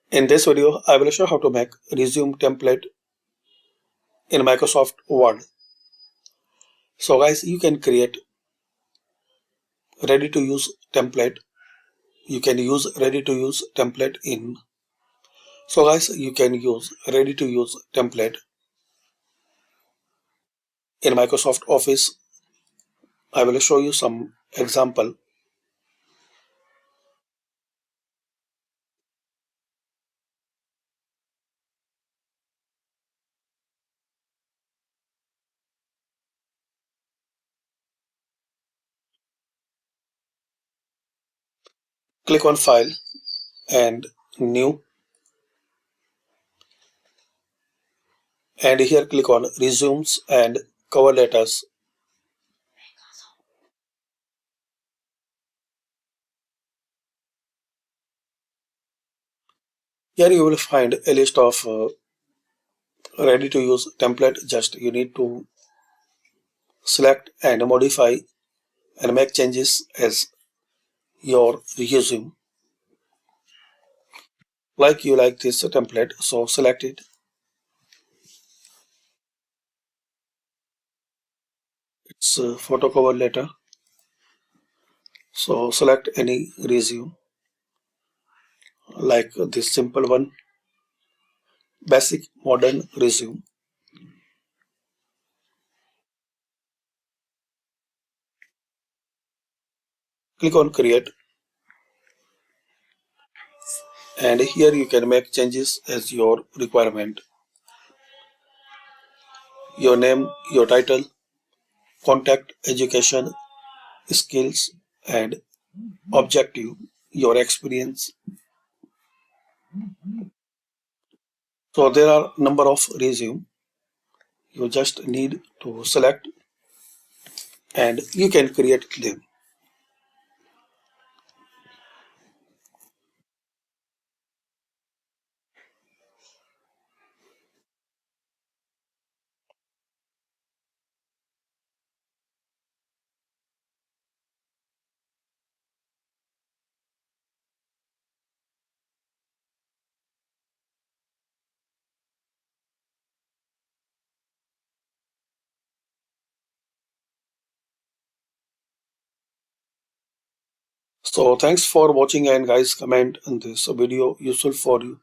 In this video, I will show how to make resume template in Microsoft Word. So guys, you can create ready to use template. You can use ready to use template in. So guys, you can use ready to use template in Microsoft Office. I will show you some example. Click on File and New, and here click on Resumes and Cover Letters. Here you will find a list of ready to use template. Just you need to select and modify and make changes as your resume. Like you like this template, so select it. It's a photo cover letter, so select any resume like this simple one, basic modern resume. Click on create, and here you can make changes as your requirement. Your name, your title, contact, education, skills, and objective, your experience. So there are number of resume. You just need to select and you can create them. So thanks for watching, and guys, comment on this video useful for you.